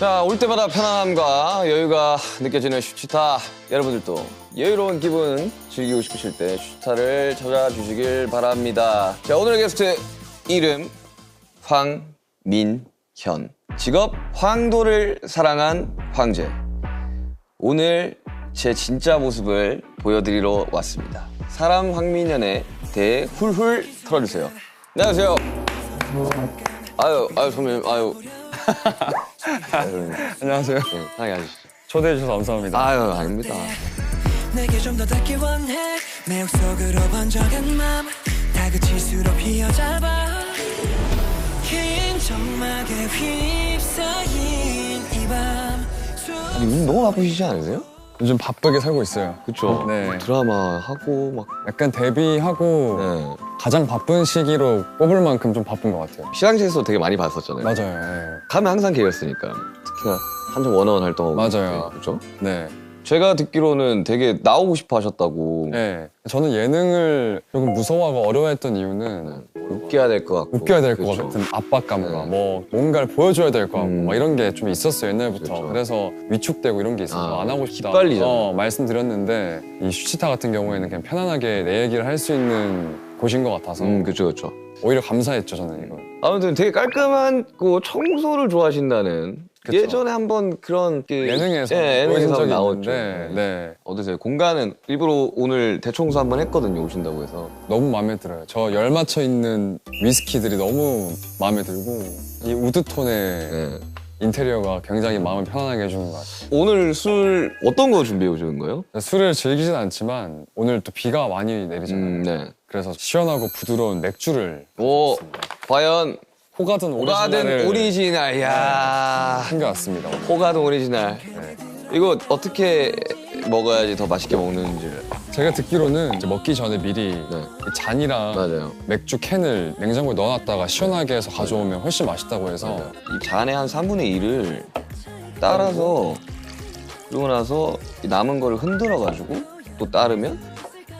자, 올 때마다 편안함과 여유가 느껴지는 슈치타. 여러분들도 여유로운 기분 즐기고 싶으실 때 슈치타를 찾아주시길 바랍니다. 자, 오늘의 게스트 이름 황민현. 직업 황도를 사랑한 황제. 오늘 제 진짜 모습을 보여드리러 왔습니다. 사람 황민현에 대해 훌훌 털어주세요. 안녕하세요. 아유 선배님, 아유. 안녕하세요. 네, 편하게 앉으시죠. 초대해 주셔서 감사합니다. 아유, 아닙니다. 내게 좀 더 닿기 원해 매혹 속으로 번져간 맘 다그칠수록 휘어잡아 긴 점막에 휩싸인 이밤 아니, 요즘 너무 바쁘시지 않으세요? 요즘 바쁘게 살고 있어요. 그쵸? 네. 드라마 하고 막. 약간 데뷔하고 네. 가장 바쁜 시기로 꼽을 만큼 좀 바쁜 것 같아요. 시상식에서 되게 많이 봤었잖아요. 맞아요. 가면 항상 걔였으니까. 특히나 한참 원어원 활동하고. 맞아요. 그죠? 네. 제가 듣기로는 되게 나오고 싶어 하셨다고. 네. 저는 예능을 조금 무서워하고 어려워했던 이유는 웃겨야 될 것 같고. 웃겨야 될 것 그쵸? 같은 압박감과 네. 뭐 뭔가를 보여줘야 될 것 같고 막 이런 게 좀 있었어요 옛날부터. 그쵸. 그래서 위축되고 이런 게 있어서 아, 안 하고 싶다. 기빨리잖아요. 말씀드렸는데 이 슈치타 같은 경우에는 그냥 편안하게 내 얘기를 할 수 있는 곳인 것 같아서 그쵸. 오히려 감사했죠 저는 이거. 아무튼 되게 깔끔하고 청소를 좋아하신다는. 그쵸. 예전에 한번 그런 예능에서 예능에서 보여준 한번 적이 나왔죠. 있는데 네. 어떠세요? 공간은 일부러 오늘 대청소 한번 했거든요. 오신다고 해서. 너무 마음에 들어요. 저 열 맞춰 있는 위스키들이 너무 마음에 들고 이 우드톤의 네. 인테리어가 굉장히 마음을 편안하게 해주는 것 같아요. 오늘 술 어떤 거 준비해 오신 거예요? 술을 즐기진 않지만 오늘 또 비가 많이 내리잖아요. 네. 그래서 시원하고 부드러운 맥주를 오, 과연 호가든 호가든 오리지널을 오리지널. 야, 챙겨왔습니다. 오늘. 호가든 오리지널. 네. 이거 어떻게 먹어야지 더 맛있게 먹는지를. 제가 듣기로는 이제 먹기 전에 미리 네. 이 잔이랑 맞아요. 맥주 캔을 냉장고에 넣어놨다가 시원하게 해서 가져오면 훨씬 맛있다고 해서 이 잔의 한 3분의 1을 따라서 그러고 나서 이 남은 거를 흔들어 가지고 또 따르면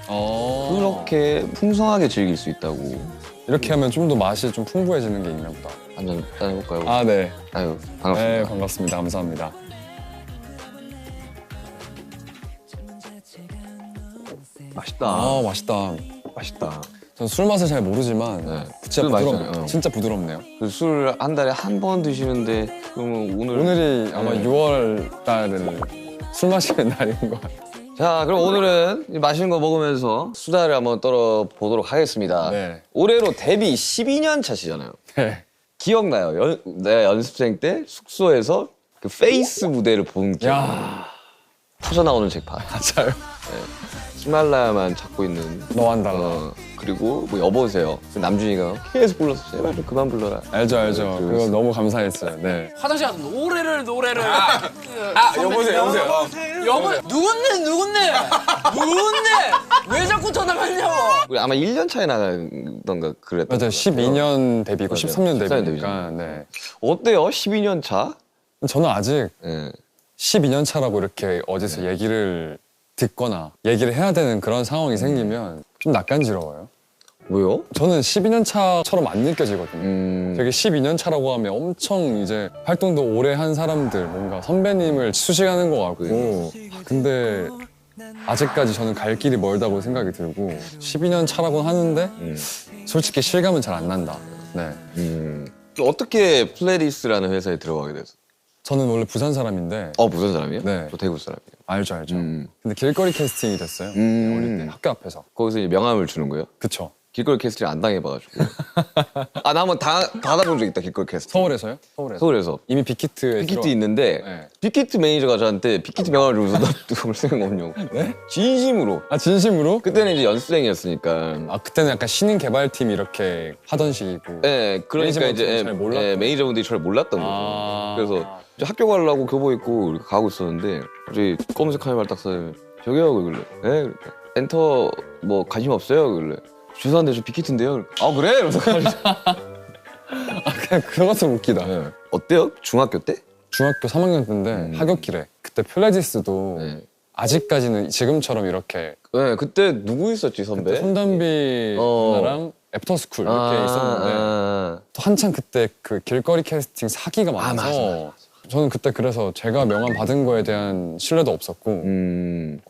그렇게 풍성하게 즐길 수 있다고. 이렇게 하면 좀 더 맛이 좀 풍부해지는 게 있나 보다. 한잔 따해볼까요? 아, 네. 아유, 반갑습니다. 네, 반갑습니다. 감사합니다. 맛있다. 아, 맛있다. 맛있다. 전 술 맛을 잘 모르지만 네. 진짜 술 부드럽네요. 맛있잖아요. 진짜 부드럽네요. 술 한 달에 한 번 드시는데 그러면 오늘이 아마 네. 6월 달을 술 마시는 날인 것 같아요. 자, 그럼 오늘은 이 맛있는 거 먹으면서 수다를 한번 떨어보도록 하겠습니다. 네. 올해로 데뷔 12년 차시잖아요. 네. 기억나요? 내가 연습생 때 숙소에서 그 페이스 무대를 본 기억. 야, 터져나오는 잭팟. 맞아요. 히말라야만 찾고 있는. 너만 달라. 그리고 뭐 여보세요. 남준이가 계속 불러서 제발 좀 그만 불러라. 알죠. 그래서 그거 너무 감사했어요. 네. 화장실 가서 노래를 여보세요. 여보 누군데 왜 자꾸 전화하냐고. 우리 아마 1년 차에 나가던가 그랬던 맞아요. 것 같아요. 12년 데뷔고 맞아요. 13년 13년 데뷔니까. 네. 어때요? 12년 차? 저는 아직 네. 12년 차라고 이렇게 어디서 얘기를 듣거나 얘기를 해야 되는 그런 상황이 생기면 좀 낯간지러워요. 왜요? 저는 12년 차처럼 안 느껴지거든요. 되게 12년 차라고 하면 엄청 이제 활동도 오래 한 사람들, 뭔가 선배님을 수식하는 것 같고. 근데 아직까지 저는 갈 길이 멀다고 생각이 들고 12년 차라고 하는데 솔직히 실감은 잘 안 난다. 네. 어떻게 플레디스라는 회사에 들어가게 됐어? 저는 원래 부산 사람인데 부산 사람이에요? 네. 저 대구 사람이에요. 알죠. 근데 길거리 캐스팅이 됐어요. 어릴 때 학교 앞에서. 거기서 이제 명함을 주는 거예요? 그쵸. 길거리 캐스팅 안 당해봐가지고. 나 한번 받아본 적 있다, 길거리 캐스팅. 서울에서요? 서울에서. 이미 빅히트에 빅히트 들어- 있는데 네. 빅히트 매니저가 저한테 빅히트 명함을 주면서 나 누가 생각 없냐고. 네? 진심으로. 아 진심으로? 그때는 이제 연습생이었으니까. 아 그때는 약간 신인 개발팀 이렇게 하던 시기고. 네, 그러니까 매니저분들은 이제 잘 몰랐던 매니저분들이 저를 몰랐던 거죠. 아. 그래서 이제 학교 가려고 교복 입고 이렇게 가고 있었는데 갑자기 검은색 카메라 딱 써요. 저기요, 그길래. 네, 그러니까. 엔터 뭐 관심 없어요, 그길래. 죄송한데 저 빅히트인데요. 아 그래? 이러면서 아 그냥 그거 좀 웃기다. 네. 어때요? 중학교 때? 중학교 3학년 때인데 하굣길에 그때 플레디스도 네. 아직까지는 지금처럼 이렇게 네, 그때 누구 있었지 선배? 손담비 누나랑 애프터스쿨 이렇게 있었는데 또 한창 그때 그 길거리 캐스팅 사기가 많아서 맞아. 저는 그때 그래서 제가 명함 받은 거에 대한 신뢰도 없었고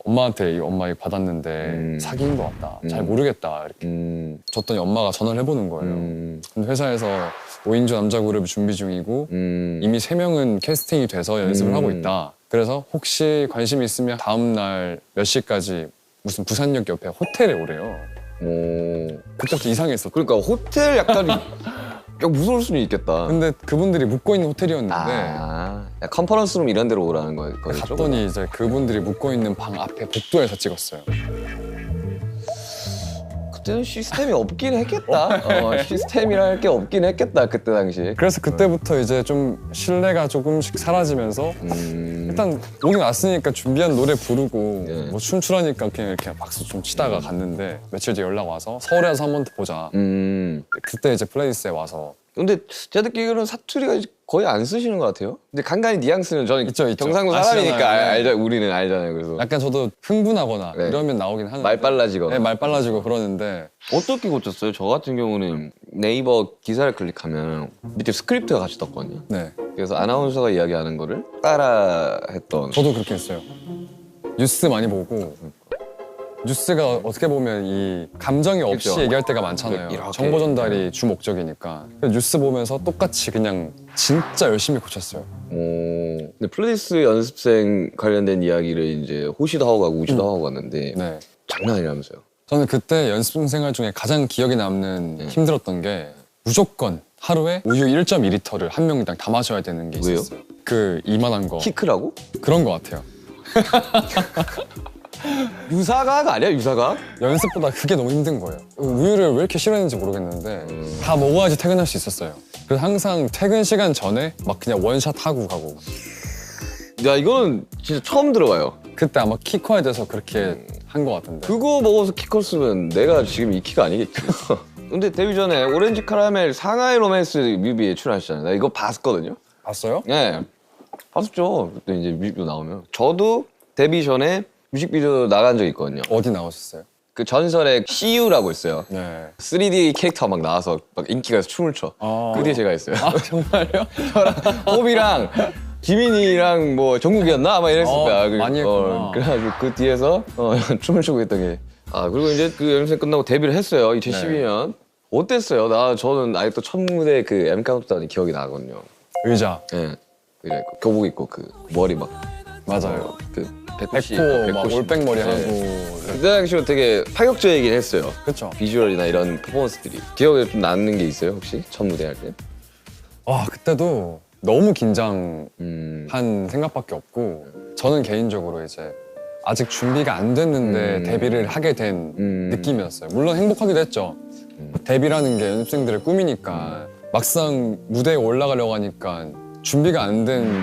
엄마한테 엄마 이거 받았는데 사기인 것 같다. 잘 모르겠다. 이렇게 줬더니 엄마가 전화를 해보는 거예요. 근데 회사에서 5인조 남자 그룹 준비 중이고 이미 3명은 캐스팅이 돼서 연습을 하고 있다. 그래서 혹시 관심 있으면 다음 날 몇 시까지 무슨 부산역 옆에 호텔에 오래요. 그때부터 이상했어. 그러니까 호텔 약간 무서울 수는 있겠다. 근데 그분들이 묵고 있는 호텔이었는데 야, 컨퍼런스룸 이런 데로 오라는 거죠? 갔더니 이제 그분들이 묵고 있는 방 앞에 복도에서 찍었어요. 그때는 시스템이 없긴 했겠다. 시스템이라 할 게 없긴 했겠다 그때 당시. 그래서 그때부터 이제 좀 신뢰가 조금씩 사라지면서 일단 오긴 왔으니까 준비한 노래 부르고 네. 뭐 춤추라니까 그냥 이렇게 박수 좀 치다가 갔는데 며칠 뒤에 연락 와서 서울에 와서 한 번 더 보자. 그때 이제 플레이스에 와서 근데 제가 듣기로는 사투리가 거의 안 쓰시는 것 같아요. 근데 간간히 뉘앙스는 저는 있죠. 경상도 아시잖아요. 사람이니까 우리는 알잖아요. 그래서 약간 저도 흥분하거나 네. 이러면 나오긴 하는데 말 빨라지거나. 네, 말 빨라지고 그러는데 어떻게 고쳤어요? 저 같은 경우는 네이버 기사를 클릭하면 밑에 스크립트가 같이 떴거든요. 네 그래서 아나운서가 이야기하는 거를 따라 했던. 저도 그렇게 했어요. 뉴스 많이 보고 뉴스가 어떻게 보면 이 감정이 없이 그렇죠. 얘기할 때가 많잖아요. 이렇게. 정보 전달이 주 목적이니까. 뉴스 보면서 똑같이 그냥 진짜 열심히 고쳤어요. 근데 플레이스 연습생 관련된 이야기를 이제 호시도 하고 가고 우시도 하고 갔는데 네. 장난 아니라면서요. 저는 그때 연습생 생활 중에 가장 기억에 남는 힘들었던 게 무조건 하루에 우유 1.2리터를 한 명당 다 마셔야 되는 게 왜요? 있었어요. 그 이만한 거. 키 크라고? 그런 거 같아요. 유사각 아니야 유사각? 연습보다 그게 너무 힘든 거예요. 우유를 왜 이렇게 싫어했는지 모르겠는데 다 먹어야지 퇴근할 수 있었어요. 그래서 항상 퇴근 시간 전에 막 그냥 원샷 하고 가고. 야 이거는 진짜 처음 들어봐요. 그때 아마 키 커야 돼서 그렇게 한 거 같은데. 그거 먹어서 키 컸으면 내가 지금 이 키가 아니겠지. 근데 데뷔 전에 오렌지 카라멜 상하이 로맨스 뮤비에 출연하셨잖아요. 나 이거 봤거든요. 봤어요? 네. 봤었죠. 그때 이제 뮤비도 나오면. 저도 데뷔 전에 뮤직비디오 나간 적 있거든요. 어디 나오셨어요? 그 전설의 CU라고 있어요. 네. 3D 캐릭터 막 나와서 막 인기가 있어서 춤을 춰. 아. 그 뒤에 제가 했어요. 아 정말요? 호비랑 지민이랑 뭐 정국이었나? 아마 이랬을 거야. 많이 했구나. 그래가지고 그 뒤에서 춤을 추고 있던 게. 아 그리고 이제 그 연습생 끝나고 데뷔를 했어요. 2012년. 어땠어요? 저는 아직도 첫 무대 그 M 카운트다운이 기억이 나거든요. 의자. 예. 네. 교복 입고 그 머리 막 맞아요. 그 190, 백호 막 190. 올백머리 네. 하고. 그때 당시로 되게 파격적이긴 했어요. 그쵸? 비주얼이나 이런 퍼포먼스들이. 기억에 좀 남는 게 있어요 혹시? 첫 무대 할 때? 와 그때도 너무 긴장한 음. 생각밖에 없고 저는 개인적으로 이제 아직 준비가 안 됐는데 데뷔를 하게 된 느낌이었어요. 물론 행복하기도 했죠. 데뷔라는 게 연습생들의 꿈이니까 막상 무대에 올라가려고 하니까 준비가 안 된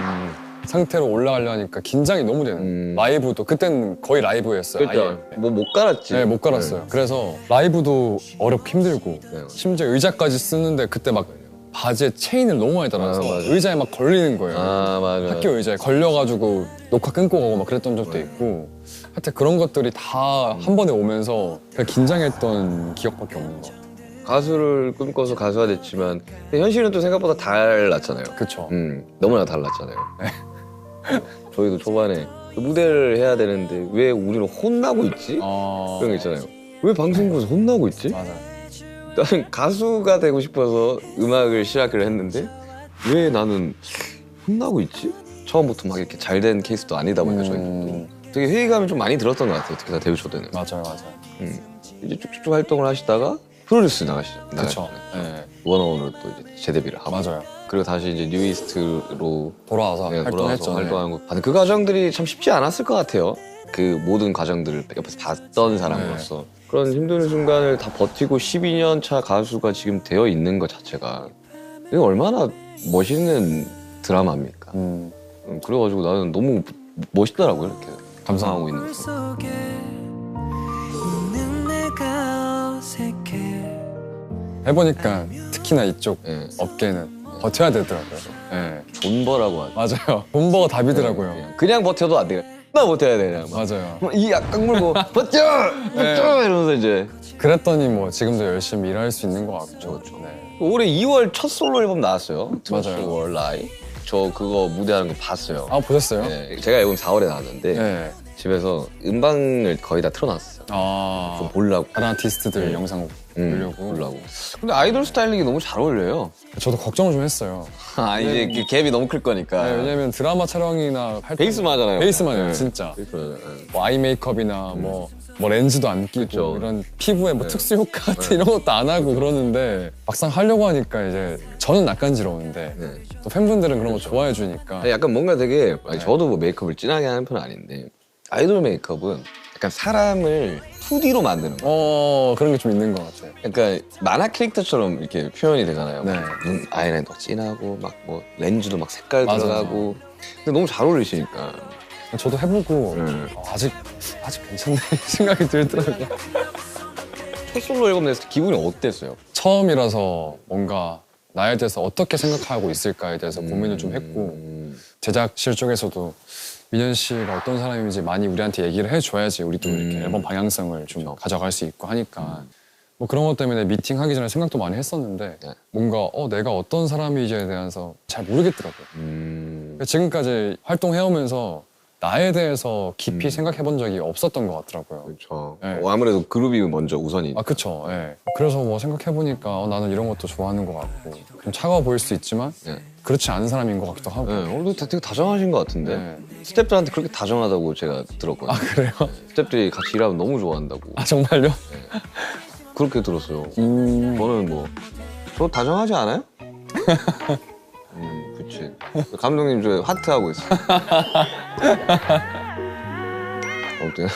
상태로 올라가려고 하니까 긴장이 너무 되는 라이브도 그때는 거의 라이브였어요. 그러니까 아예. 뭐 못 갈았지. 네, 못 갈았어요. 그래서 라이브도 어렵고 힘들고 네. 심지어 의자까지 쓰는데 그때 막 바지에 체인을 너무 많이 달아서 아, 맞아. 의자에 막 걸리는 거예요. 아 맞아. 학교 의자에 걸려가지고 녹화 끊고 가고 막 그랬던 적도 있고 하여튼 그런 것들이 다 한 번에 오면서 그냥 긴장했던 기억밖에 없는 것 같아요. 가수를 꿈꿔서 가수가 됐지만 근데 현실은 또 생각보다 달랐잖아요. 그쵸. 너무나 달랐잖아요. 저희도 초반에 그 무대를 해야 되는데 왜 우리는 혼나고 있지? 그런 거 있잖아요. 왜 방송국에서 혼나고 있지? 맞아요. 나는 가수가 되고 싶어서 음악을 시작을 했는데 왜 나는 혼나고 있지? 처음부터 막 이렇게 잘 된 케이스도 아니다 보니까 저희도 되게 회의감이 좀 많이 들었던 것 같아요. 특히 나 데뷔 초 때는. 맞아요. 이제 쭉쭉 활동을 하시다가 프로듀스 나가시죠. 그쵸. 네. 원어원으로 또 이제 재데뷔를 하고 맞아요. 그리고 다시 이제 뉴이스트로 돌아와서 돌아와서 활동했죠. 활동하는 거 봤는데 그 과정들이 참 쉽지 않았을 것 같아요. 그 모든 과정들을 옆에서 봤던 사람으로서 그런 힘든 순간을 다 버티고 12년 차 가수가 지금 되어 있는 것 자체가 이게 얼마나 멋있는 드라마입니까? 그래가지고 나는 너무 멋있더라고요. 이렇게 감상하고 있는 거. 속에 있는 내가 어색해 해보니까 특히나 이쪽 예. 업계는 버텨야 되더라고요. 네. 존버라고 하죠. 맞아요. 본버가 답이더라고요. 그냥 버텨도 안 돼요. 나 버텨야 돼 그냥. 막. 맞아요. 이 약간 물고 버텨! 버텨! 이러면서 이제 그랬더니 뭐 지금도 열심히 일할 수 있는 것 같죠. 그렇죠. 네. 올해 2월 첫 솔로 앨범 나왔어요. 맞아요. 2월 라이. 저 그거 무대하는 거 봤어요. 아 보셨어요? 네, 제가 앨범 4월에 나왔는데 네. 집에서 음방을 거의 다 틀어놨어요. 아 좀 보려고. 다른 아티스트들 영상 보려고. 보려고. 근데 아이돌 스타일링이 너무 잘 어울려요. 저도 걱정을 좀 했어요. 아 이제 그 갭이 너무 클 거니까. 네, 왜냐면 드라마 촬영이나 할 때 베이스만 하잖아요. 베이스만 해요, 네. 진짜. 베이스만 하잖아요. 뭐 아이 메이크업이나 뭐 렌즈도 안 끼고 그쵸. 이런 피부에 뭐 특수 효과 같은 이런 것도 안 하고 그러는데 막상 하려고 하니까 이제 저는 낯간지러운데 네. 또 팬분들은 그런 거 좋아해 주니까 아니, 약간 뭔가 되게 아니, 저도 뭐 메이크업을 진하게 하는 편은 아닌데 아이돌 메이크업은 약간 사람을 2D로 만드는 거. 그런 게 좀 있는 것 같아요. 그러니까 만화 캐릭터처럼 이렇게 표현이 되잖아요. 네. 눈 아이라인도 진하고 막 뭐 렌즈도 막 색깔 맞아요. 들어가고. 근데 너무 잘 어울리시니까. 저도 해보고 아직 괜찮네 생각이 들더라고요. 첫 솔로 앨범 냈을 때 기분이 어땠어요? 처음이라서 뭔가 나에 대해서 어떻게 생각하고 있을까에 대해서 고민을 좀 했고 제작실 쪽에서도 민현 씨가 어떤 사람인지 많이 우리한테 얘기를 해줘야지 우리도 이렇게 앨범 방향성을 좀 가져갈 수 있고 하니까 뭐 그런 것 때문에 미팅하기 전에 생각도 많이 했었는데 네. 뭔가 내가 어떤 사람인지에 대해서 잘 모르겠더라고요. 지금까지 활동해오면서 나에 대해서 깊이 생각해 본 적이 없었던 것 같더라고요. 그렇죠. 네. 아무래도 그룹이 먼저 우선이. 아 그쵸. 예. 그래서 뭐 생각해 보니까 나는 이런 것도 좋아하는 것 같고 좀 차가워 보일 수 있지만 네. 그렇지 않은 사람인 것 같기도 하고. 네, 오늘도 되게 다정하신 것 같은데 네. 스태프들한테 그렇게 다정하다고 제가 들었거든요. 아 그래요? 스태프들이 같이 일하면 너무 좋아한다고 아 정말요? 그렇게 들었어요. 저는 뭐 저 다정하지 않아요? 그치. 감독님 저 하트 하고 있어. 아무튼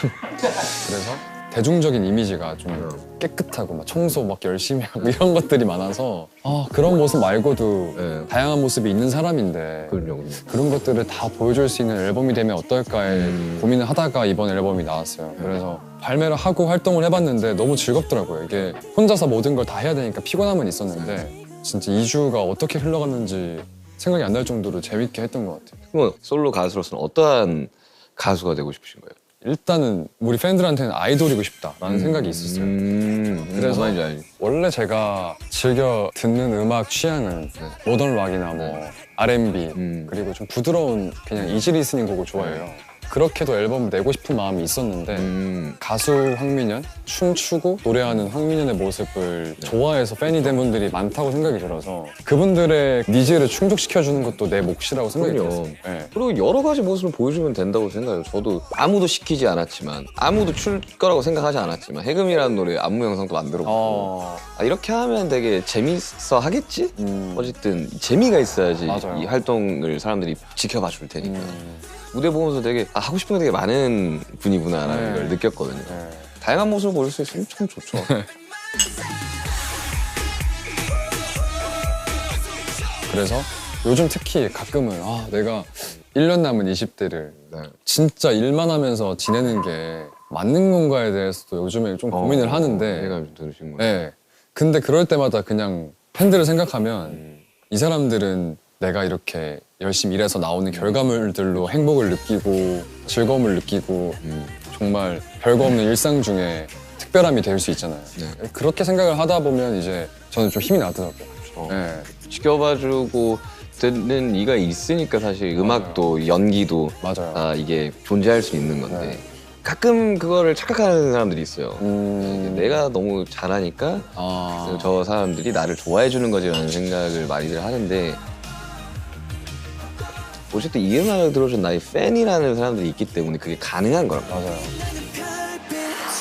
그래서 대중적인 이미지가 좀 깨끗하고 막 청소 막 열심히 하고 이런 것들이 많아서 그런 모습 말고도 네. 다양한 모습이 있는 사람인데 그럼요. 그런 것들을 다 보여줄 수 있는 앨범이 되면 어떨까에 고민을 하다가 이번 앨범이 나왔어요. 그래서 발매를 하고 활동을 해봤는데 너무 즐겁더라고요. 이게 혼자서 모든 걸 다 해야 되니까 피곤함은 있었는데 진짜 2주가 어떻게 흘러갔는지 생각이 안 날 정도로 재밌게 했던 것 같아요. 그럼 솔로 가수로서는 어떠한 가수가 되고 싶으신 거예요? 일단은 우리 팬들한테는 아이돌이고 싶다라는 생각이 있었어요. 그래서 말인지 알지. 원래 제가 즐겨 듣는 음악 취향은 모던 락이나 뭐 R&B 그리고 좀 부드러운 그냥 이지 리스닝 곡을 좋아해요. 그렇게도 앨범을 내고 싶은 마음이 있었는데 가수 황민현, 춤추고 노래하는 황민현의 모습을 좋아해서 팬이 된 분들이 많다고 생각이 들어서 그분들의 니즈를 충족시켜주는 것도 내 몫이라고 생각이 그럼요. 들었어요. 네. 그리고 여러 가지 모습을 보여주면 된다고 생각해요. 저도 아무도 시키지 않았지만 아무도 출 거라고 생각하지 않았지만 해금이라는 노래 안무 영상도 만들었고 이렇게 하면 되게 재밌어 하겠지? 어쨌든 재미가 있어야지 맞아요. 이 활동을 사람들이 지켜봐 줄 테니까 무대 보면서 되게 하고 싶은 게 되게 많은 분이구나라는 네. 걸 느꼈거든요. 네. 다양한 모습을 보일 수 있으면 참 좋죠. 그래서 요즘 특히 가끔은 내가 1년 남은 20대를 네. 진짜 일만 하면서 지내는 게 맞는 건가에 대해서도 요즘에 좀 고민을 하는데 이해감이 좀 들으신 거예요. 네. 근데 그럴 때마다 그냥 팬들을 생각하면 이 사람들은 내가 이렇게 열심히 일해서 나오는 결과물들로 행복을 느끼고 즐거움을 느끼고 정말 별거 없는 일상 중에 특별함이 될 수 있잖아요. 네. 그렇게 생각을 하다 보면 이제 저는 좀 힘이 나더라고요. 네. 지켜봐주고 듣는 이가 있으니까 사실 음악도 연기도 맞아요. 이게 존재할 수 있는 건데 네. 가끔 그거를 착각하는 사람들이 있어요. 내가 너무 잘하니까 아. 저 사람들이 나를 좋아해 주는 거지라는 생각을 많이들 하는데 어쨌든 이 음악을 들어준 나의 팬이라는 사람들이 있기 때문에 그게 가능한 거란 말이에요. 맞아요.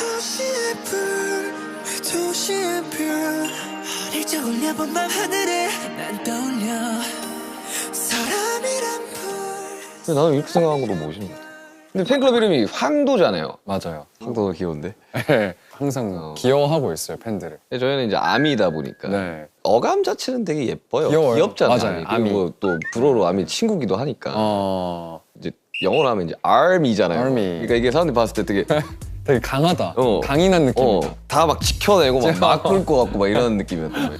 도시의 불 도시의 별 일적 올려본 밤 하늘에 난 떠올려 사람이란 불 근데 나는 이렇게 생각한 것도 멋있는 것 같아. 근데 팬클럽 이름이 황도잖아요. 맞아요. 황도가 귀여운데. 항상 귀여워하고 있어요, 팬들을. 저희는 이제 아미다 보니까 네. 어감 자체는 되게 예뻐요. 귀여워요. 귀엽잖아요. 맞아요, 그리고 또 불어로 아미 친구기도 하니까. 이제 영어로 하면 이제 army잖아요. army. 그러니까 이게 사람들이 봤을 때 되게 되게 강하다. 강인한 느낌이다. 다 막 지켜내고 막 꿀 것 같고 막 이런 느낌이었던 거예요.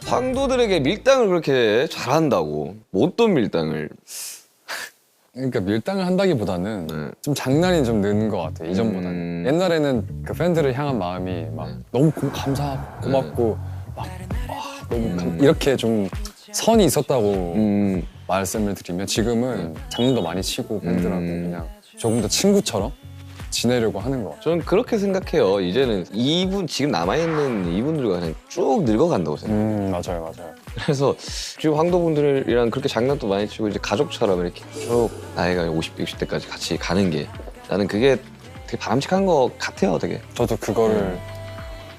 황도들에게 밀당을 그렇게 잘한다고 못돈 밀당을. 그러니까 밀당을 한다기보다는 네. 좀 장난이 좀 느는 것 같아요, 이전보다는. 옛날에는 그 팬들을 향한 마음이 막 너무 감사하고 고맙고 막 너무 이렇게 좀 선이 있었다고 말씀을 드리면 지금은 장난도 많이 치고 밴드라고 그냥 조금 더 친구처럼 지내려고 하는 것 같아요. 저는 그렇게 생각해요. 이제는 이분 지금 남아있는 이분들과 그냥 쭉 늙어간다고 생각해요. 맞아요. 그래서 지금 황도분들이랑 그렇게 장난도 많이 치고 이제 가족처럼 이렇게 쭉 나이가 50대, 60대까지 같이 가는 게 나는 그게 되게 바람직한 것 같아요, 되게. 저도 그거를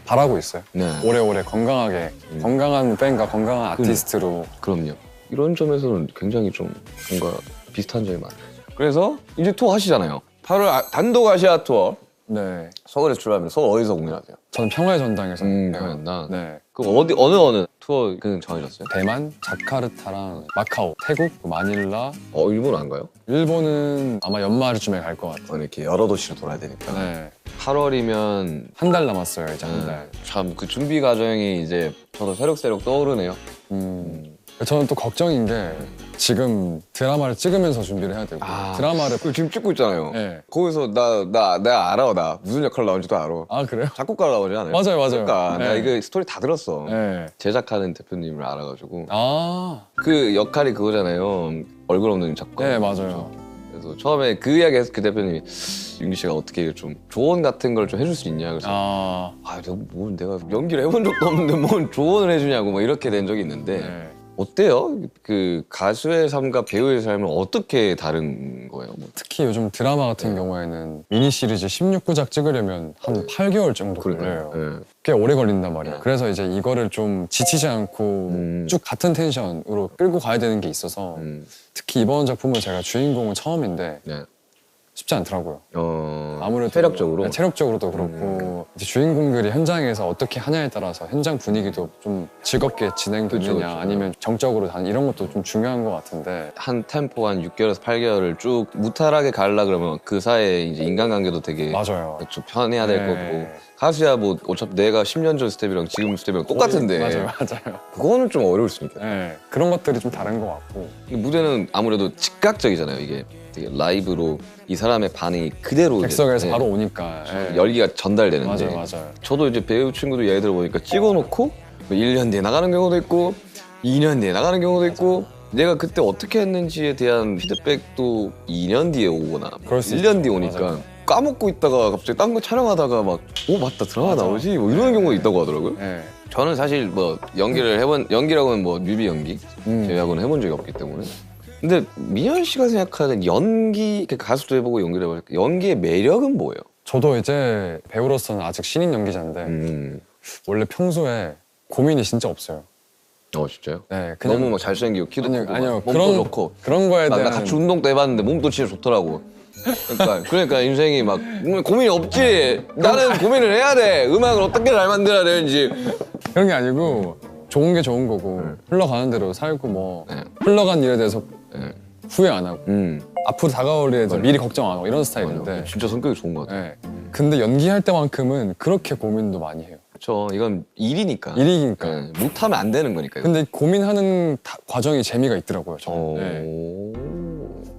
바라고 있어요. 네. 오래오래 건강하게 건강한 밴과 건강한 아티스트로. 그럼요. 이런 점에서는 굉장히 좀 뭔가 비슷한 점이 많아요. 그래서 이제 투어 하시잖아요. 8월 단독 아시아 투어. 네. 서울에서 출발하면 서울 어디서 공연하세요? 저는 평화의 전당에서 평화였나? 네. 그럼 어느 투어 그 정해졌어요? 대만, 자카르타랑 마카오, 태국, 마닐라. 일본 안 가요? 일본은 아마 연말쯤에 갈 것 같아요. 이렇게 여러 도시를 돌아야 되니까. 네. 8월이면 한 달 남았어요, 이제 한 달. 참 그 준비 과정이 이제 저도 새록새록 떠오르네요. 저는 또 걱정인 게 지금 드라마를 찍으면서 준비를 해야 되고 드라마를 그거 지금 찍고 있잖아요. 네. 거기서 내가 알아. 나 무슨 역할 나온지도 알아. 아 그래요? 작곡가 나오지 않아요? 맞아요. 그러니까 네. 나 이거 스토리 다 들었어. 네. 제작하는 대표님을 알아가지고 그 역할이 그거잖아요. 얼굴 없는 작곡가. 네 맞아요. 그래서 처음에 그 이야기에서 그 대표님이 윤기 씨가 어떻게 좀 조언 같은 걸 좀 해줄 수 있냐 그래서 내가 연기를 해본 적도 없는데 뭔 조언을 해주냐고 막 이렇게 된 적이 있는데 네. 어때요? 그 가수의 삶과 배우의 삶은 어떻게 다른 거예요? 특히 요즘 드라마 같은 경우에는 미니 시리즈 16부작 찍으려면 한 8개월 정도 걸려요. 네. 꽤 오래 걸린단 말이에요. 그래서 이제 이거를 좀 지치지 않고 쭉 같은 텐션으로 끌고 가야 되는 게 있어서 특히 이번 작품은 제가 주인공은 처음인데 네. 쉽지 않더라고요. 아무래도 체력적으로? 네, 체력적으로도 그렇고 이제 주인공들이 현장에서 어떻게 하냐에 따라서 현장 분위기도 좀 즐겁게 진행되느냐 그쵸. 아니면 정적으로 다는 이런 것도 좀 중요한 것 같은데 한 템포 한 6개월에서 8개월을 쭉 무탈하게 가려 그러면 그 사이에 이제 인간관계도 되게 맞아요. 좀 편해야 될 네. 거고 가수야 뭐 어차피 내가 10년 전 스텝이랑 지금 스텝이랑 똑같은데 맞아요. 그거는 좀 어려울 수 있겠다. 네, 그런 것들이 좀 다른 것 같고 무대는 아무래도 즉각적이잖아요. 이게 되게 라이브로 이 사람의 반응이 그대로 객석에서 이제, 바로 오니까 네. 열기가 전달되는데 맞아요. 저도 이제 배우 친구들 예를 들어 보니까 찍어놓고 뭐 1년 뒤에 나가는 경우도 있고 2년 뒤에 나가는 경우도 있고 내가 그때 어떻게 했는지에 대한 피드백도 2년 뒤에 오거나 그럴 수 1년 있죠. 뒤에 오니까 맞아요. 까먹고 있다가 갑자기 딴 거 촬영하다가 막 맞다 드라마 나오지 뭐 이런 경우가 있다고 하더라고요. 네. 저는 사실 뭐 연기라고는 뭐 뮤비 연기 제외하고는 해본 적이 없기 때문에. 근데 민현 씨가 생각하는 연기, 가수도 해보고 연기를 해보니까 연기의 매력은 뭐예요? 저도 이제 배우로서는 아직 신인 연기자인데 원래 평소에 고민이 진짜 없어요. 진짜요? 네, 그냥 너무 막 잘생기고 키도 크고 아니요 몸도 좋고 그런 거에 나 대한 같이 운동도 해봤는데 몸도 진짜 좋더라고. 그러니까 인생이 막 고민이 없지. 나는 고민을 해야 돼. 음악을 어떻게 잘 만들어야 되는지. 그런 게 아니고 좋은 게 좋은 거고 흘러가는 대로 살고 뭐 네. 흘러간 일에 대해서 후회 안 하고 앞으로 다가올 일에 대해서 미리 걱정 안 하고 이런 스타일인데 진짜 성격이 좋은 것 같아요. 네. 근데 연기할 때만큼은 그렇게 고민도 많이 해요. 그렇죠. 이건 일이니까. 일이니까. 네, 못하면 안 되는 거니까. 근데 고민하는 과정이 재미가 있더라고요. 저는. 네.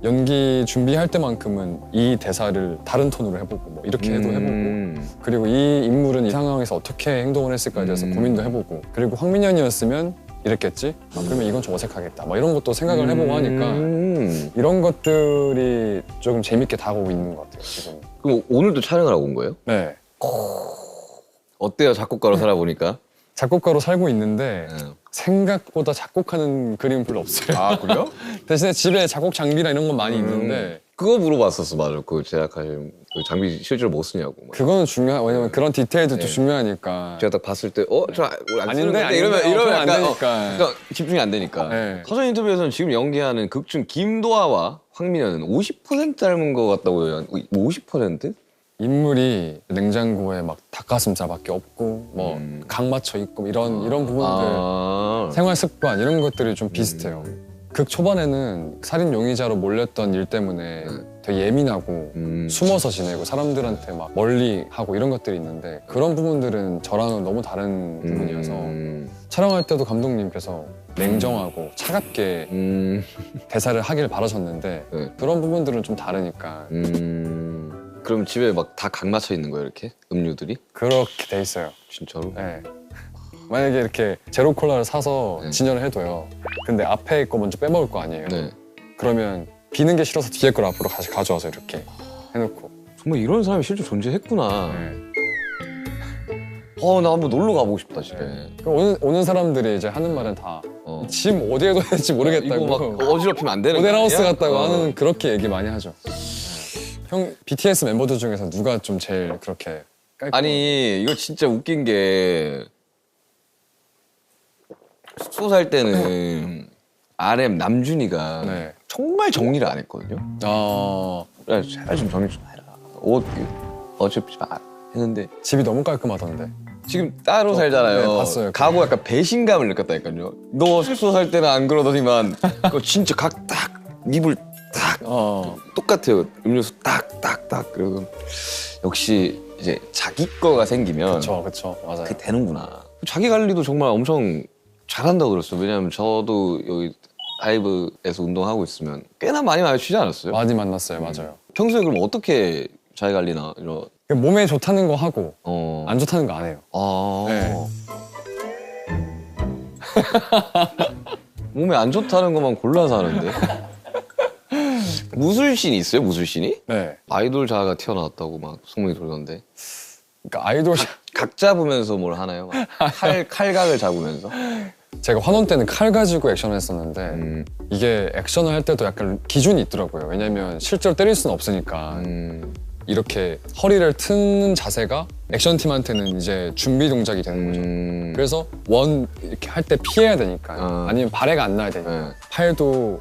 연기 준비할 때만큼은 이 대사를 다른 톤으로 해보고 뭐 이렇게 해도 해보고 그리고 이 인물은 이 상황에서 어떻게 행동을 했을까에 대해서 고민도 해보고 그리고 황민현이었으면 이랬겠지? 그러면 이건 좀 어색하겠다. 뭐 이런 것도 생각을 해보고 하니까 이런 것들이 조금 재밌게 다가오고 있는 것 같아요. 지금. 그럼 오늘도 촬영을 하고 온 거예요? 네. 어때요? 작곡가로 살아보니까? 작곡가로 살고 있는데 네. 생각보다 작곡하는 그림은 별로 없어요. 아 그래요? 대신에 집에 작곡 장비나 이런 건 많이 있는데 그거 물어봤었어. 맞아. 그 제작하신 그 장비 실제로 못 쓰냐고. 막. 그거는 왜냐면 그런 디테일들도 네. 중요하니까. 제가 딱 봤을 때 저 안 쓰는 아닌데, 건데 이러면 안 약간 되니까. 그러니까 집중이 안 되니까. 네. 사전 인터뷰에서는 지금 연기하는 극 중 김도아와 황민현은 50% 닮은 것 같다고 해요. 50%? 인물이 냉장고에 막 닭가슴살밖에 없고 뭐 각 맞춰 있고 이런 부분들 생활 습관 이런 것들이 좀 비슷해요. 극 초반에는 살인 용의자로 몰렸던 일 때문에 되게 예민하고 숨어서 지내고 사람들한테 막 멀리 하고 이런 것들이 있는데 그런 부분들은 저랑은 너무 다른 부분이어서 촬영할 때도 감독님께서 냉정하고 차갑게 대사를 하길 바라셨는데 네. 그런 부분들은 좀 다르니까 그럼 집에 막 다 각 맞춰 있는 거예요, 이렇게? 음료들이? 그렇게 돼 있어요. 진짜로? 네. 만약에 이렇게 제로 콜라를 사서 네. 진열을 해둬요. 근데 앞에 거 먼저 빼먹을 거 아니에요. 네. 그러면 비는 게 싫어서 뒤에 걸 앞으로 다시 가져와서 이렇게 해놓고. 정말 이런 사람이 실제 존재했구나. 네. 나 한번 놀러 가보고 싶다 집에. 오는 사람들이 이제 하는 말은 다 어. 짐 어디에 둬야 될지 모르겠다고. 이거 막 어지럽히면 안 되는 거 모델하우스 아니야? 같다고 하는 그렇게 얘기 많이 하죠. 형 BTS 멤버들 중에서 누가 좀 제일 그렇게 깔끔? 아니 이거 진짜 웃긴 게 숙소 살 때는 RM 남준이가 네. 정말 정리를 안 했거든요. 아 야, 제발 좀 정리 좀 해라. 옷 어차피 안 했는데 집이 너무 깔끔하던데. 지금 따로 살잖아요. 네, 봤어요. 가고 약간 배신감을 느꼈다니까요. 너 숙소 살 때는 안 그러더니만 그거 진짜 각 딱 입을 딱 똑같아요. 음료수 딱딱딱 그리고 역시 이제 자기 거가 생기면 그쵸 맞아요. 그게 되는구나. 자기 관리도 정말 엄청 잘한다고 들었어요. 왜냐하면 저도 여기 라이브에서 운동하고 있으면 꽤나 많이 마주치지 않았어요? 많이 만났어요. 맞아요. 평소에 그럼 어떻게 자기 관리나 이런 몸에 좋다는 거 하고 어. 안 좋다는 거 안 해요. 네. 몸에 안 좋다는 것만 골라서 하는데. 무술신이 있어요? 무술신이? 네. 아이돌 자아가 튀어나왔다고 막 소문이 돌던데. 그러니까 아이돌 각 잡으면서 뭘 하나요? 막 칼각을 잡으면서. 제가 환원 때는 칼 가지고 액션을 했었는데 이게 액션을 할 때도 약간 기준이 있더라고요. 왜냐면 실제로 때릴 수는 없으니까 이렇게 허리를 트는 자세가 액션팀한테는 이제 준비 동작이 되는 거죠. 그래서 원 이렇게 할 때 피해야 되니까 아니면 발해가 안 나야 되니까 팔도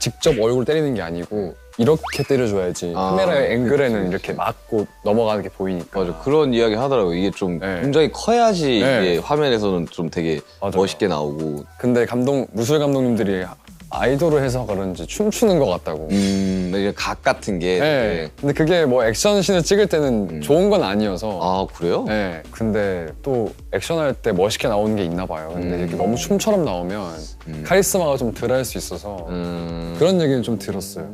직접 얼굴 때리는 게 아니고 이렇게 때려줘야지 카메라의 앵글에는 이렇게 맞고 넘어가는 게 보이니까. 맞아. 그런 이야기 하더라고요. 이게 좀 네. 굉장히 커야지 네. 이게 화면에서는 좀 되게 맞아요. 멋있게 나오고. 근데 무술 감독님들이 아이돌을 해서 그런지 춤추는 것 같다고. 이제 각 같은 게. 네. 근데 그게 뭐 액션씬을 찍을 때는 좋은 건 아니어서. 아 그래요? 네. 근데 또 액션할 때 멋있게 나오는 게 있나 봐요. 근데 이렇게 너무 춤처럼 나오면 카리스마가 좀 덜할 수 있어서 그런 얘기는 좀 들었어요.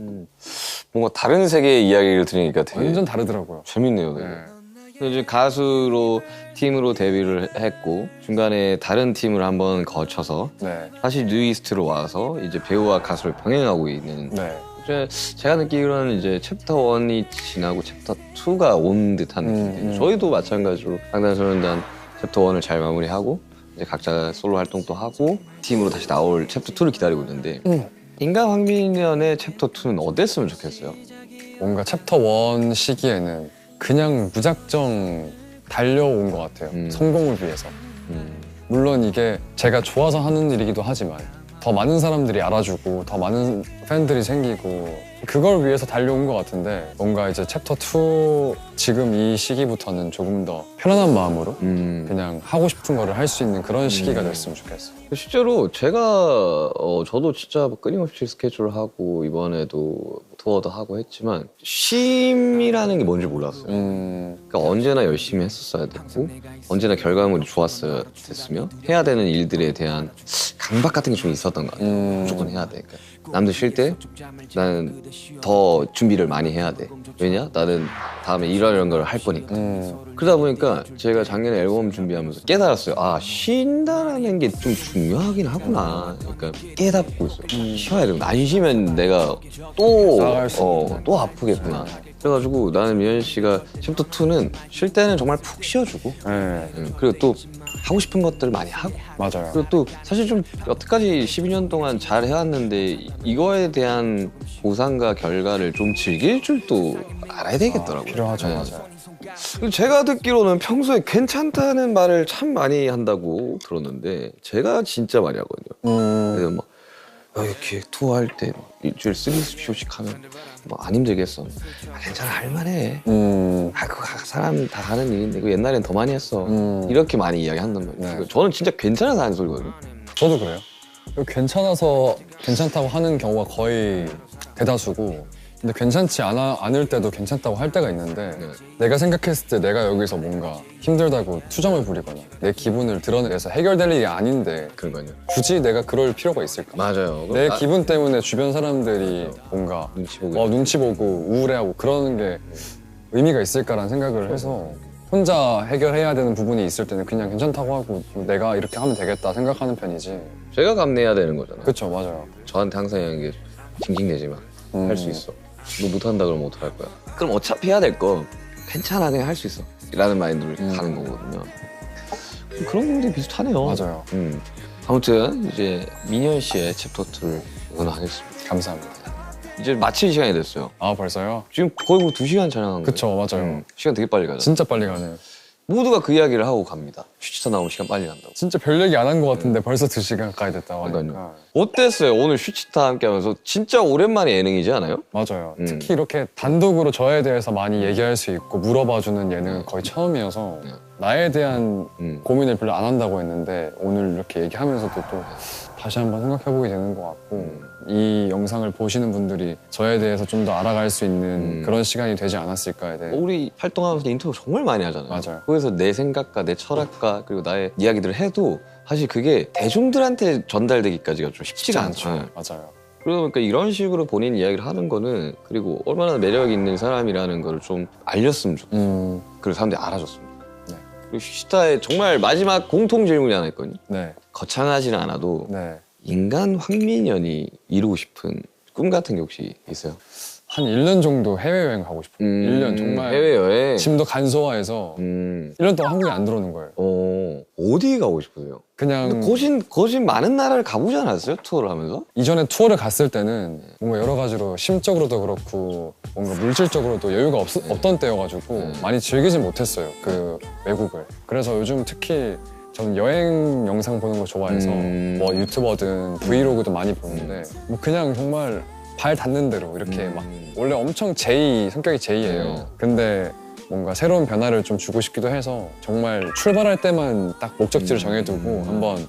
뭔가 다른 세계의 이야기를 들으니까 되게 완전 다르더라고요. 재밌네요. 되게. 네. 이제 가수로 팀으로 데뷔를 했고 중간에 다른 팀을 한번 거쳐서 네. 다시 뉴이스트로 와서 이제 배우와 가수를 병행하고 있는. 네. 이제 제가 느끼기로는 이제 챕터 1이 지나고 챕터 2가 온 듯한 느낌인데 저희도 마찬가지로 방탄소년단 챕터 1을 잘 마무리하고 이제 각자 솔로 활동도 하고 팀으로 다시 나올 챕터 2를 기다리고 있는데 인간 황민연의 챕터 2는 어땠으면 좋겠어요? 뭔가 챕터 1 시기에는 그냥 무작정 달려온 것 같아요. 성공을 위해서. 물론 이게 제가 좋아서 하는 일이기도 하지만 더 많은 사람들이 알아주고 더 많은 팬들이 생기고 그걸 위해서 달려온 것 같은데 뭔가 이제 챕터 2 지금 이 시기부터는 조금 더 편안한 마음으로 그냥 하고 싶은 거를 할 수 있는 그런 시기가 됐으면 좋겠어요. 실제로 제가 저도 진짜 끊임없이 스케줄을 하고 이번에도 투어도 하고 했지만 쉼이라는 게 뭔지 몰랐어요. 그러니까 언제나 열심히 했었어야 됐고 언제나 결과물이 좋았어야 됐으며 해야 되는 일들에 대한 강박 같은 게 좀 있었던 것 같아요. 무조건 해야 돼. 그러니까 남들 쉴 때 나는 더 준비를 많이 해야 돼. 왜냐? 나는 다음에 이런 걸 할 거니까. 그러다 보니까 제가 작년에 앨범 준비하면서 깨달았어요. 아, 쉰다라는 게 좀 중요하긴 하구나. 그러니까 깨닫고 있어요. 쉬어야 돼. 안 쉬면 내가 또 아프겠구나. 그래가지고 나는 미연 씨가 챕터 2는 쉴 때는 정말 푹 쉬어주고 그리고 또 하고 싶은 것들을 많이 하고 맞아요. 그리고 또 사실 좀 여태까지 12년 동안 잘 해왔는데 이거에 대한 보상과 결과를 좀 즐길 줄도 알아야 되겠더라고요. 필요하죠. 네. 맞아요. 그리고 제가 듣기로는 평소에 괜찮다는 말을 참 많이 한다고 들었는데 제가 진짜 많이 하거든요. 그래서 막 이렇게 투어할 때 일주일 3쇼씩 하면 뭐 안 힘들겠어. 괜찮아 할만해. 그거 사람 다 하는 일인데 그 옛날엔 더 많이 했어. 이렇게 많이 이야기한단 말이에요. 네. 저는 진짜 괜찮아서 하는 소리거든요. 저도 그래요. 괜찮아서 괜찮다고 하는 경우가 거의 대다수고 근데 괜찮지 않을 때도 괜찮다고 할 때가 있는데 내가 생각했을 때 내가 여기서 뭔가 힘들다고 투정을 부리거나 내 기분을 드러내서 해결될 일이 아닌데 그러니까요. 굳이 내가 그럴 필요가 있을까? 맞아요. 내 기분 때문에 주변 사람들이 뭔가 눈치 보고 눈치 보고 우울해하고 그러는 게 의미가 있을까라는 생각을 해서 혼자 해결해야 되는 부분이 있을 때는 그냥 괜찮다고 하고 내가 이렇게 하면 되겠다 생각하는 편이지. 제가 감내해야 되는 거잖아요. 그쵸, 맞아요. 저한테 항상 하는 게 징징대지 마. 할 수 있어. 너 못한다 그러면 어떡할 거야. 그럼 어차피 해야 될 거 괜찮아 그냥 할 수 있어. 라는 마인드로 가는 거거든요. 그런 부분들이 비슷하네요. 맞아요. 아무튼 이제 민현 씨의 챕터 2를 응원하겠습니다. 감사합니다. 이제 마칠 시간이 됐어요. 아, 벌써요? 지금 거의 뭐 2시간 촬영한 거예요. 그쵸, 맞아요. 시간 되게 빨리 가죠. 진짜 빨리 가네요. 모두가 그 이야기를 하고 갑니다. 슈치타 나오면 시간 빨리 간다고. 진짜 별 얘기 안 한 것 같은데 벌써 2시간 가까이 됐다고 하니까. 그러니까요. 어땠어요? 오늘 슈치타 함께 하면서 진짜 오랜만에 예능이지 않아요? 맞아요. 특히 이렇게 단독으로 저에 대해서 많이 얘기할 수 있고 물어봐주는 예능은 거의 처음이어서 나에 대한 고민을 별로 안 한다고 했는데 오늘 이렇게 얘기하면서도 또 다시 한번 생각해보게 되는 것 같고 이 영상을 보시는 분들이 저에 대해서 좀 더 알아갈 수 있는 그런 시간이 되지 않았을까에 대해. 우리 활동하면서 인터뷰 정말 많이 하잖아요. 맞아요. 거기서 내 생각과 내 철학과 그리고 나의 이야기들을 해도 사실 그게 대중들한테 전달되기까지가 좀 쉽지가 않죠. 네. 맞아요. 그러니까 이런 식으로 본인 이야기를 하는 거는 그리고 얼마나 매력 있는 사람이라는 걸 좀 알렸으면 좋겠어요. 그리고 사람들이 알아줬으면 좋겠어요. 네. 그리고 슈치타의 정말 마지막 공통 질문이 하나 있거든요. 네. 거창하지는 않아도 네. 인간 황민현이 이루고 싶은 꿈 같은 게 혹시 있어요? 한 1년 정도 해외여행 가고 싶어요. 1년 정말 해외여행? 짐도 간소화해서 1년 동안 한국에 안 들어오는 거예요. 어디 가고 싶으세요? 그냥 거진 많은 나라를 가보지 않았어요? 투어를 하면서? 이전에 투어를 갔을 때는 뭔가 여러 가지로 심적으로도 그렇고 뭔가 물질적으로도 여유가 없던 때여가지고 많이 즐기진 못했어요. 그 외국을. 그래서 요즘 특히 저는 여행 영상 보는 거 좋아해서 뭐 유튜버든 브이로그도 많이 보는데 뭐 그냥 정말 발 닿는 대로 이렇게 막 원래 엄청 성격이 J예요. 근데 뭔가 새로운 변화를 좀 주고 싶기도 해서 정말 출발할 때만 딱 목적지를 정해두고 한번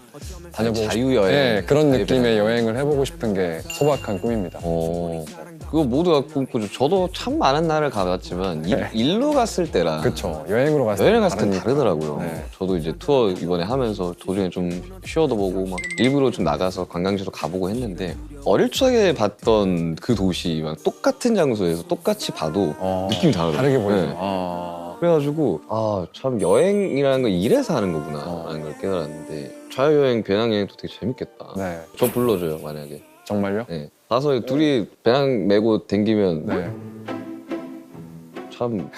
다녀보고 자유여행. 네, 그런 느낌의 여행을 해보고 싶은 게 소박한 꿈입니다. 그거 모두가 꿈꾸죠. 저도 참 많은 나라를 가봤지만 일로 갔을 때랑 그쵸. 여행으로 갔을 여행 갔을 때 다르니까. 다르더라고요. 네. 저도 이제 투어 이번에 하면서 도중에 좀 쉬어도 보고 막 일부러 좀 나가서 관광지도 가보고 했는데 어릴 적에 봤던 그 도시랑 똑같은 장소에서 똑같이 봐도 느낌이 다르더라고요. 다르게 보여요. 네. 그래가지고 참 여행이라는 건 이래서 하는 거구나 라는 걸 깨달았는데 자유여행, 배낭여행도 되게 재밌겠다. 네. 저 불러줘요 만약에. 정말요? 네. 가서 둘이 배낭 메고 댕기면 네. 참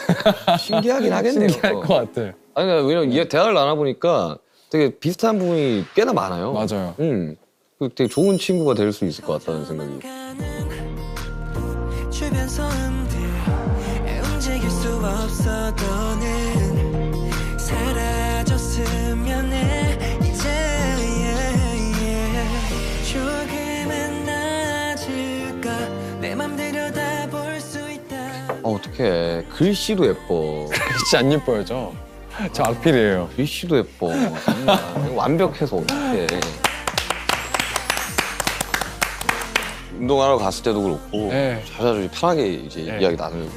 신기하긴 하겠네요. 신기할 것 같아. 아니 왜냐면 이 대화를 나눠보니까 되게 비슷한 부분이 꽤나 많아요. 맞아요. 그 되게 좋은 친구가 될 수 있을 것 같다는 생각이. 주변 소음들 움직일 수 없어 너는 사라졌으면 해 이제 조금은 나아질까 내 맘대로 다 볼 수 있다. 어떡해. 글씨도 예뻐. 글씨 안 예뻐요, 저. 저 악필이에요. 글씨도 예뻐. 정말. 완벽해서 어떡해. 운동하러 갔을 때도 그렇고 네. 자주 편하게 이제 이야기 나누고